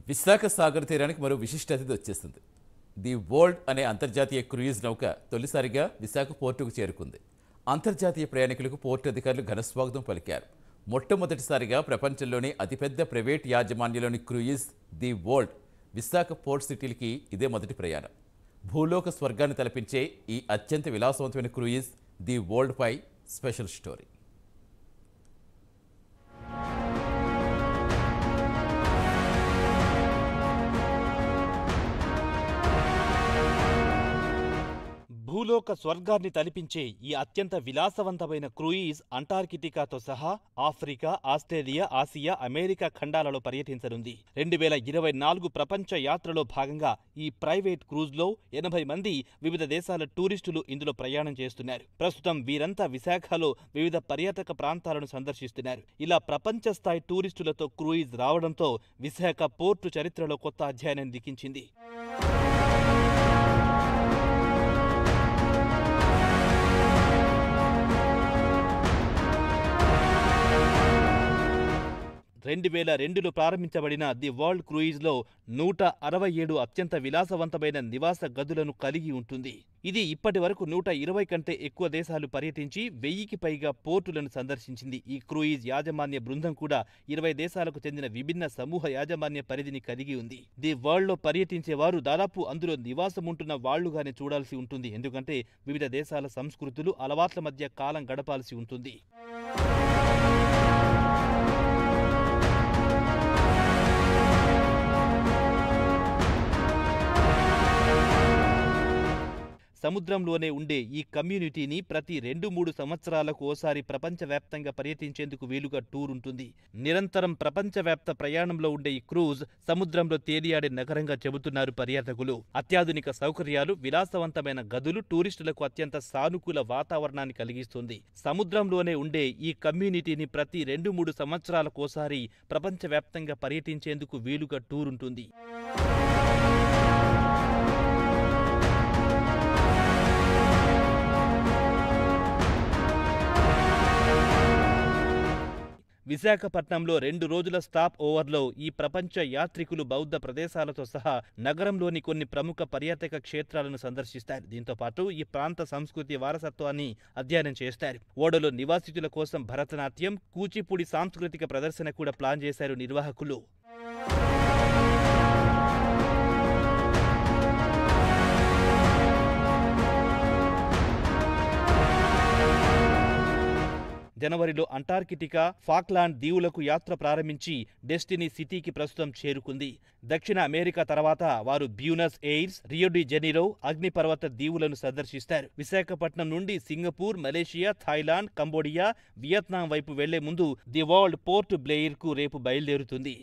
విశాఖ సాగర్ తీరానికి మరో విశిష్ట అతిథి వచ్చేసింది. ది వరల్డ్ అనే అంతర్జాతీయ క్రూయిజ్ నౌక తొలిసారిగా విశాఖ పోర్టుకు చేరుకుంది. అంతర్జాతీయ ప్రయాణికులకు పోర్టు అధికారులు ఘనస్వాగతం పలికారు. మొట్టమొదటిసారిగా ప్రపంచంలోనే అతిపెద్ద ప్రైవేట్ యాజమాన్యంలోని cruise the world Visakha port సిటీలకి ఇదే మొదటి ప్రయాణం. భూలోక స్వర్గాన్ని తలపించే ఈ అత్యంత విలాసవంతమైన క్రూయిజ్ ది వరల్డ్ పై స్పెషల్ స్టోరీ. భూలోక స్వర్గాన్ని తలిపించే ఈ అత్యంత విలాసవంతమైన క్రూయిజ్ అంటార్కిటికాతో సహా ఆఫ్రికా, ఆస్ట్రేలియా, ఆసియా, అమెరికా ఖండాలలో పర్యటించనుంది. 2024 ప్రపంచ యాత్రలో భాగంగా ఈ ప్రైవేట్ క్రూజ్లో 80 మంది వివిధ దేశాల టూరిస్టులు ఇందులో ప్రయాణం చేస్తున్నారు. ప్రస్తుతం వీరంతా విశాఖలో వివిధ పర్యాటక ప్రాంతాలను సందర్శిస్తున్నారు. ఇలా ప్రపంచ స్థాయి టూరిస్టులతో క్రూయిజ్ రావడంతో విశాఖ పోర్టు చరిత్రలో కొత్త అధ్యాయాన్ని లిఖించింది. రెండు 2002లో ప్రారంభించబడిన ది వరల్డ్ క్రూయిజ్లో 167 అత్యంత విలాసవంతమైన నివాస గదులను కలిగి ఉంటుంది. ఇది ఇప్పటి వరకు 120 కంటే ఎక్కువ దేశాలు పర్యటించి 1000కి పైగా పోర్టులను సందర్శించింది. ఈ క్రూయిజ్ యాజమాన్య బృందం కూడా 20 దేశాలకు చెందిన విభిన్న సమూహ యాజమాన్య పరిధిని కలిగి ఉంది. ది వరల్డ్లో పర్యటించే వారు దాదాపు అందులో నివాసముంటున్న వాళ్లుగానే చూడాల్సి ఉంటుంది. ఎందుకంటే వివిధ దేశాల సంస్కృతులు, అలవాట్ల మధ్య కాలం గడపాల్సి ఉంటుంది. సముద్రంలోనే ఉండే ఈ కమ్యూనిటీని ప్రతి 2-3 సంవత్సరాలకు ఓసారి ప్రపంచవ్యాప్తంగా పర్యటించేందుకు వీలుగా టూర్ ఉంటుంది. నిరంతరం ప్రపంచవ్యాప్త ప్రయాణంలో ఉండే ఈ క్రూజ్ సముద్రంలో తేలియాడే నగరంగా చెబుతున్నారు పర్యాటకులు. అత్యాధునిక సౌకర్యాలు, విలాసవంతమైన గదులు టూరిస్టులకు అత్యంత సానుకూల వాతావరణాన్ని కలిగిస్తుంది. సముద్రంలోనే ఉండే ఈ కమ్యూనిటీని ప్రతి 2-3 సంవత్సరాలకు ఓసారి ప్రపంచవ్యాప్తంగా పర్యటించేందుకు వీలుగా టూర్ ఉంటుంది. విశాఖపట్నంలో 2 రోజుల స్టాప్ ఓవర్లో ఈ ప్రపంచ యాత్రికులు బౌద్ధ ప్రదేశాలతో సహా నగరంలోని కొన్ని ప్రముఖ పర్యాటక క్షేత్రాలను సందర్శిస్తారు. దీంతో పాటు ఈ ప్రాంత సంస్కృతి వారసత్వాన్ని అధ్యయనం చేస్తారు. ఓడలో నివాసితుల కోసం భరతనాట్యం, కూచిపూడి సాంస్కృతిక ప్రదర్శన కూడా ప్లాన్ చేశారు నిర్వాహకులు. జనవరిలో అంటార్కిటికా, ఫాక్లాండ్ దీవులకు యాత్ర ప్రారంభించి డెస్టినీ సిటీకి ప్రస్తుతం చేరుకుంది. దక్షిణ అమెరికా తర్వాత వారు Buenos Aires, Rio de Janeiro, అగ్నిపర్వత దీవులను సందర్శిస్తారు. విశాఖపట్నం నుండి Singapore, Malaysia, Thailand, Cambodia, Vietnam వైపు వెళ్లే ముందు ది వరల్డ్ పోర్ట్ బ్లెయిర్కు రేపు బయలుదేరుతుంది.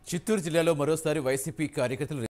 చిత్తూరు జిల్లాలో మరోసారి వైసీపీ కార్యకర్తలు